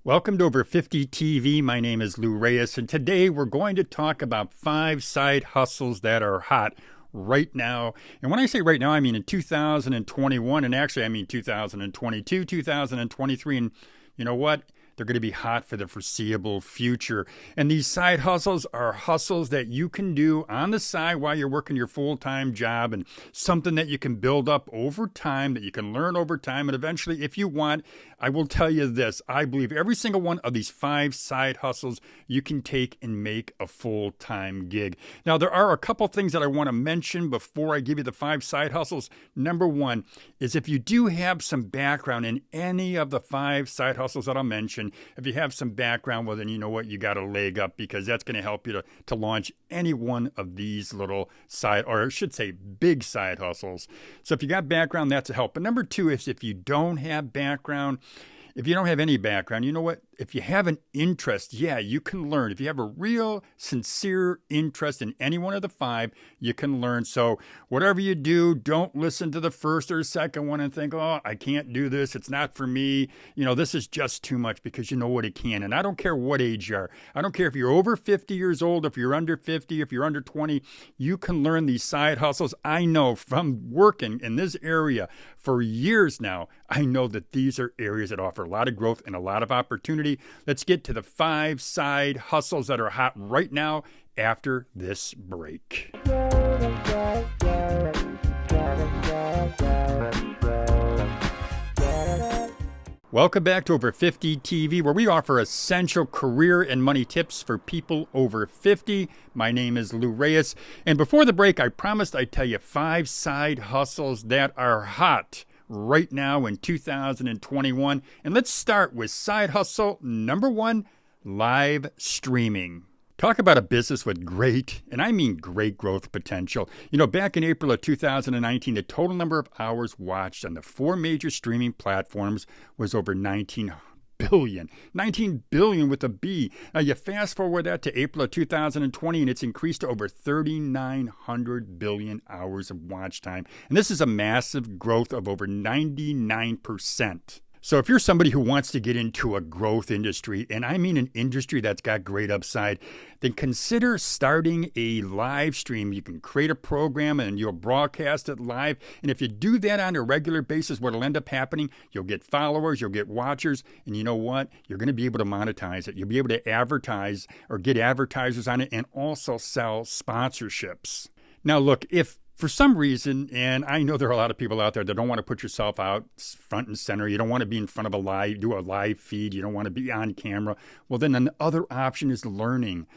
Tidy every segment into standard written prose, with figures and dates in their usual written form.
Welcome to Over 50 TV. My name is Lou Reyes, and today we're going to talk about 5 side hustles that are hot right now. And when I say right now, I mean in 2021, and actually I mean 2022, 2023, and you know what? They're going to be hot for the foreseeable future. And these side hustles are hustles that you can do on the side while you're working your full-time job, and something that you can build up over time, that you can learn over time. And eventually, if you want, I will tell you this, I believe every single one of these 5 side hustles you can take and make a full-time gig. Now, there are a couple things that I want to mention before I give you the 5 side hustles. Number one is if you do have some background in any of the 5 side hustles that I'll mention, if you have some background, well, then you know what? You got a leg up, because that's going to help you to launch any one of these little side, or I should say big side hustles. So if you got background, that's a help. But number two is if you don't have background, if you don't have any background, you know what? If you have an interest, yeah, you can learn. If you have a real, sincere interest in any one of the 5, you can learn. So whatever you do, don't listen to the first or second one and think, oh, I can't do this. It's not for me. You know, this is just too much, because you know what it can. And I don't care what age you are. I don't care if you're over 50 years old, if you're under 50, if you're under 20, you can learn these side hustles. I know from working in this area for years now, I know that these are areas that offer a lot of growth and a lot of opportunity. Let's get to the 5 side hustles that are hot right now after this break. Welcome back to Over 50 TV, where we offer essential career and money tips for people over 50. My name is Lou Reyes, and before the break, I promised I'd tell you 5 side hustles that are hot right now in 2021. And let's start with side hustle number 1, live streaming. Talk about a business with great, and I mean great growth potential. You know, back in April of 2019, the total number of hours watched on the 4 major streaming platforms was over 19 billion. 19 billion with a B. Now you fast forward that to April of 2020, and it's increased to over 3,900 billion hours of watch time. And this is a massive growth of over 99%. So if you're somebody who wants to get into a growth industry, and I mean an industry that's got great upside, then consider starting a live stream. You can create a program and you'll broadcast it live. And if you do that on a regular basis, what'll end up happening, you'll get followers, you'll get watchers, and you know what? You're going to be able to monetize it. You'll be able to advertise or get advertisers on it, and also sell sponsorships. Now look, if for some reason, and I know there are a lot of people out there that don't want to put yourself out front and center. You don't want to be in front of do a live feed. You don't want to be on camera. Well, then the other option is learning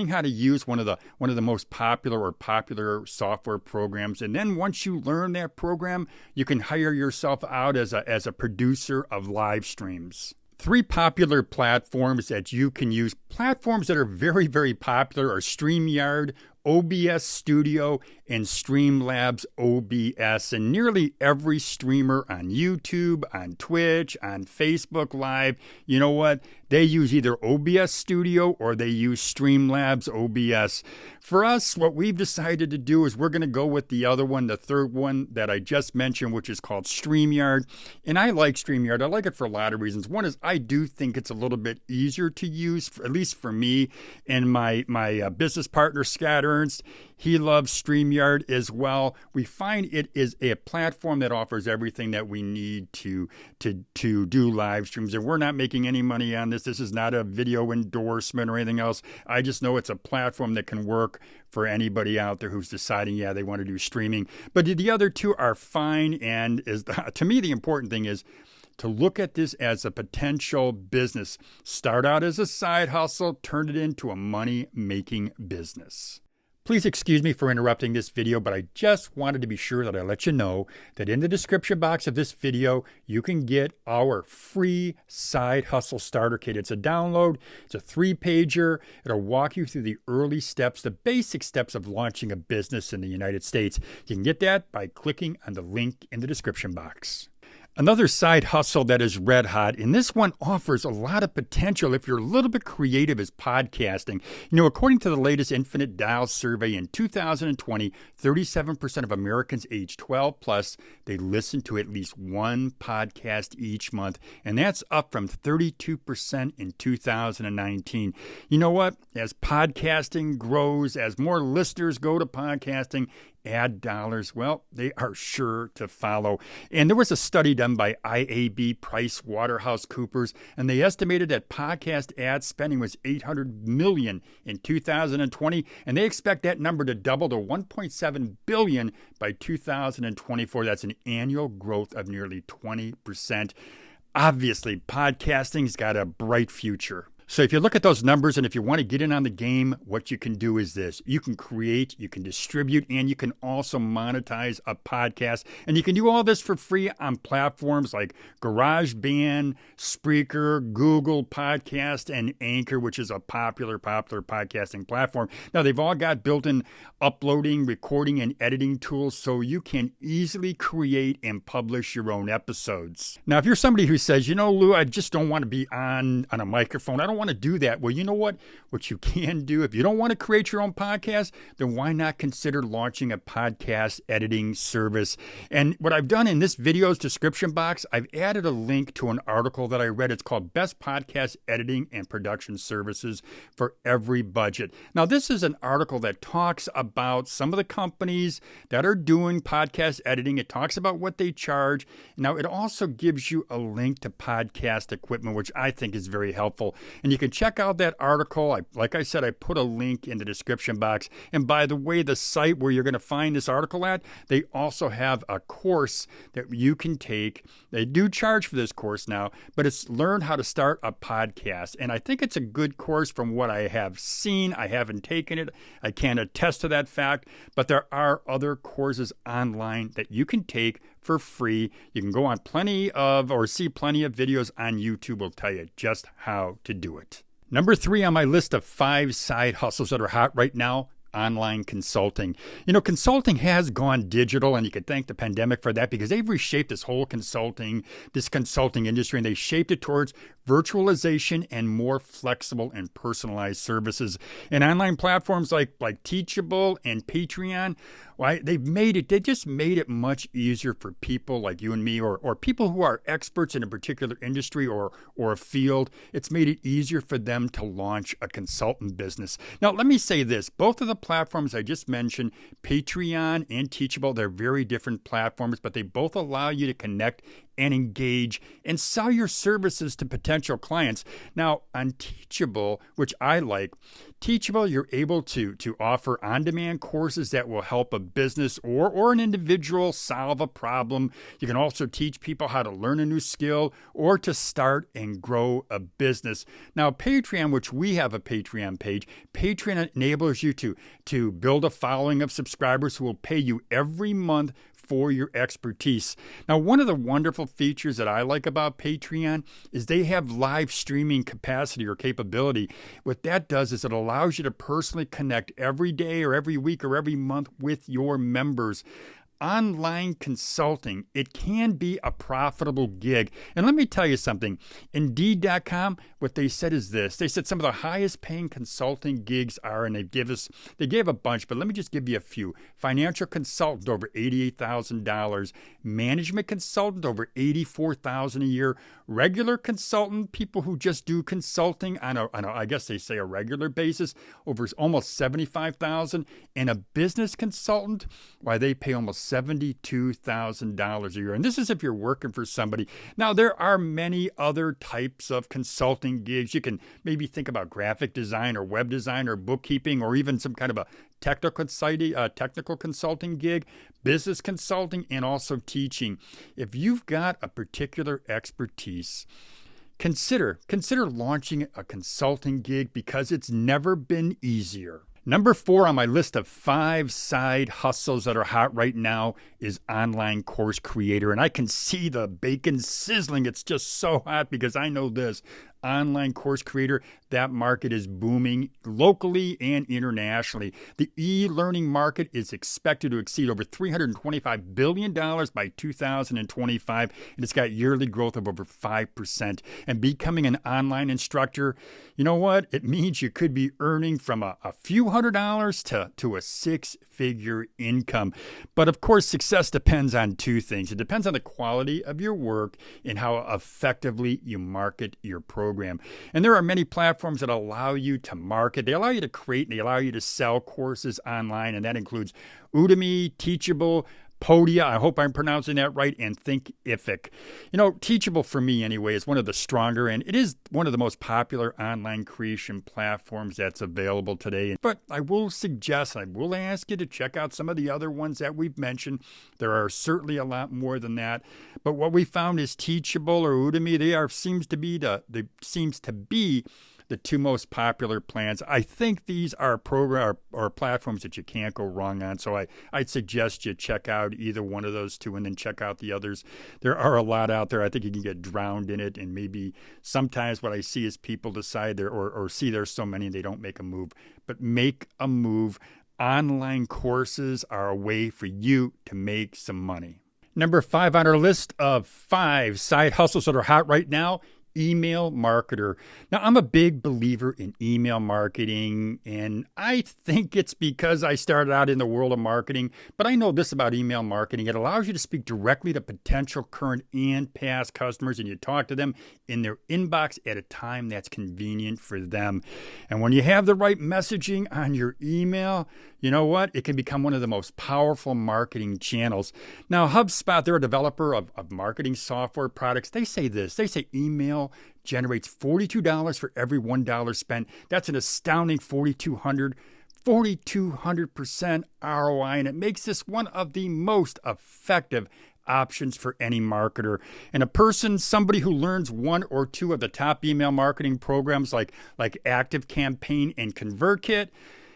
how to use one of the most popular software programs. And then once you learn that program, you can hire yourself out as a producer of live streams. 3 popular platforms that you can use, platforms that are very, very popular, are StreamYard, OBS Studio, and Streamlabs OBS. And nearly every streamer on YouTube, on Twitch, on Facebook Live, you know what? They use either OBS Studio or they use Streamlabs OBS. For us, what we've decided to do is we're going to go with the other one, the third one that I just mentioned, which is called StreamYard. And I like StreamYard. I like it for a lot of reasons. One is I do think it's a little bit easier to use, at least for me, and my business partner, Scott Ernst. He loves StreamYard as well. We find it is a platform that offers everything that we need to do live streams. And we're not making any money on this. This is not a video endorsement or anything else. I just know it's a platform that can work for anybody out there who's deciding, yeah, they want to do streaming. But the other 2 are fine. And to me, the important thing is to look at this as a potential business. Start out as a side hustle, turn it into a money-making business. Please excuse me for interrupting this video, but I just wanted to be sure that I let you know that in the description box of this video, you can get our free Side Hustle Starter Kit. It's a download. It's a 3-pager. It'll walk you through the early steps, the basic steps of launching a business in the United States. You can get that by clicking on the link in the description box. Another side hustle that is red hot, and this one offers a lot of potential if you're a little bit creative, is podcasting. According to the latest Infinite Dial survey in 2020, 37% of Americans age 12 plus, they listen to at least one podcast each month, and that's up from 32% in 2019. You know what? As podcasting grows, as more listeners go to podcasting, ad dollars, well, they are sure to follow. And there was a study done by IAB PricewaterhouseCoopers, and they estimated that podcast ad spending was $800 million in 2020, and they expect that number to double to $1.7 billion by 2024. That's an annual growth of nearly 20%. Obviously, podcasting's got a bright future. So if you look at those numbers and if you want to get in on the game, what you can do is this. You can create, you can distribute, and you can also monetize a podcast. And you can do all this for free on platforms like GarageBand, Spreaker, Google Podcast, and Anchor, which is a popular podcasting platform. Now, they've all got built-in uploading, recording, and editing tools, so you can easily create and publish your own episodes. Now, if you're somebody who says, Lou, I just don't want to be on a microphone, I don't want to do that. Well, you know what? What you can do, if you don't want to create your own podcast, then why not consider launching a podcast editing service? And what I've done in this video's description box, I've added a link to an article that I read. It's called Best Podcast Editing and Production Services for Every Budget. Now, this is an article that talks about some of the companies that are doing podcast editing. It talks about what they charge. Now, it also gives you a link to podcast equipment, which I think is very helpful. And you can check out that article. Like I said, I put a link in the description box. And by the way, the site where you're going to find this article at, they also have a course that you can take. They do charge for this course now, but it's Learn How to Start a Podcast. And I think it's a good course from what I have seen. I haven't taken it. I can't attest to that fact, but there are other courses online that you can take for free. You can go on see plenty of videos on YouTube will tell you just how to do it. Number 3 on my list of 5 side hustles that are hot right now, online consulting. Consulting has gone digital, and you could thank the pandemic for that because they've reshaped this consulting industry, and they shaped it towards virtualization and more flexible and personalized services. And online platforms like Teachable and Patreon, they just made it much easier for people like you and me, or people who are experts in a particular industry or a field. It's made it easier for them to launch a consultant business. Now, let me say this. Both of the platforms I just mentioned, Patreon and Teachable, they're very different platforms, but they both allow you to connect and engage and sell your services to potential clients. Now, on Teachable, which I like, Teachable, you're able to offer on-demand courses that will help a business or an individual solve a problem. You can also teach people how to learn a new skill or to start and grow a business. Now, Patreon, which we have a Patreon page, Patreon enables you to build a following of subscribers who will pay you every month for your expertise. Now, one of the wonderful features that I like about Patreon is they have live streaming capacity or capability. What that does is it allows you to personally connect every day or every week or every month with your members. Online consulting, it can be a profitable gig. And let me tell you something. Indeed.com, what they said is this. They said some of the highest paying consulting gigs are, and they gave a bunch, but let me just give you a few. Financial consultant, over $88,000. Management consultant, over $84,000 a year. Regular consultant, people who just do consulting on a I guess they say a regular basis, over almost $75,000. And a business consultant, they pay almost $72,000 a year. And this is if you're working for somebody. Now, there are many other types of consulting gigs. You can maybe think about graphic design or web design or bookkeeping or even some kind of a technical consulting gig, business consulting, and also teaching. If you've got a particular expertise, consider launching a consulting gig because it's never been easier. Number 4 on my list of 5 side hustles that are hot right now is online course creator. And I can see the bacon sizzling. It's just so hot because I know this. online course creator, that market is booming locally and internationally. The e-learning market is expected to exceed over $325 billion by 2025, and it's got yearly growth of over 5%. And becoming an online instructor, you know what? It means you could be earning from a few $100s to a six-figure income. But of course, success depends on two things. It depends on the quality of your work and how effectively you market your program. And there are many platforms that allow you to market. They allow you to create, and they allow you to sell courses online, and that includes Udemy, Teachable, Podia, I hope I'm pronouncing that right, and Thinkific. You know, Teachable for me anyway is one of the stronger, and it is one of the most popular online creation platforms that's available today. But I will suggest, I will ask you to check out some of the other ones that we've mentioned. There are certainly a lot more than that. But what we found is Teachable or Udemy, seems to be the two most popular plans. I think these are platforms that you can't go wrong on. So I'd suggest you check out either one of those two and then check out the others. There are a lot out there. I think you can get drowned in it. And maybe sometimes what I see is people decide there or see there's so many they don't make a move. But make a move. Online courses are a way for you to make some money. Number 5 on our list of 5 side hustles that are hot right now, email marketer. Now, I'm a big believer in email marketing, and I think it's because I started out in the world of marketing, but I know this about email marketing. It allows you to speak directly to potential current and past customers, and you talk to them in their inbox at a time that's convenient for them. And when you have the right messaging on your email, you know what? It can become one of the most powerful marketing channels. Now, HubSpot, they're a developer of marketing software products. They say this. They say email generates $42 for every $1 spent. That's an astounding 4,200% ROI, and it makes this one of the most effective options for any marketer. And somebody who learns one or two of the top email marketing programs like ActiveCampaign and ConvertKit,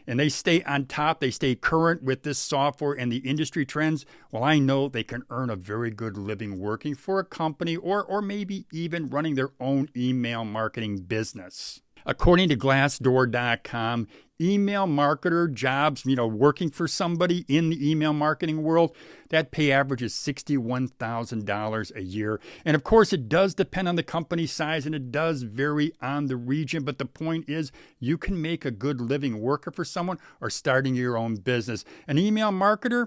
and they stay on top, they stay current with this software and the industry trends, well, I know they can earn a very good living working for a company or maybe even running their own email marketing business. According to Glassdoor.com, email marketer jobs, working for somebody in the email marketing world, that pay average is $61,000 a year. And of course, it does depend on the company size and it does vary on the region. But the point is, you can make a good living working for someone or starting your own business. An email marketer,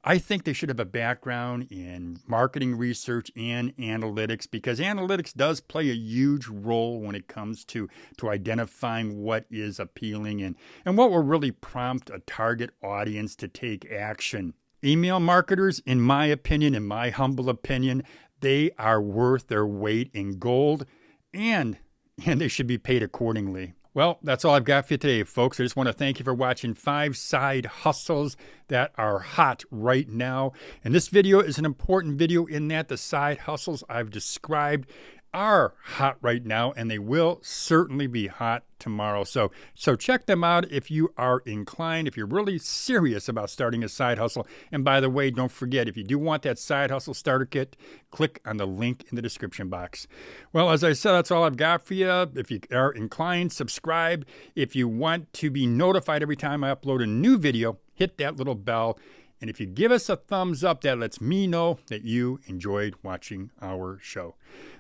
I think they should have a background in marketing research and analytics, because analytics does play a huge role when it comes to identifying what is appealing and what will really prompt a target audience to take action. Email marketers, in my opinion, in my humble opinion, they are worth their weight in gold, and they should be paid accordingly. Well, that's all I've got for you today, folks. I just want to thank you for watching 5 side hustles that are hot right now. And this video is an important video in that the side hustles I've described are hot right now, and they will certainly be hot tomorrow. So check them out if you are inclined, if you're really serious about starting a side hustle. And by the way, don't forget, if you do want that side hustle starter kit, click on the link in the description box. Well, as I said, that's all I've got for you. If you are inclined, subscribe. If you want to be notified every time I upload a new video, hit that little bell. And if you give us a thumbs up, that lets me know that you enjoyed watching our show.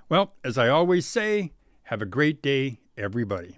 Well, as I always say, have a great day, everybody.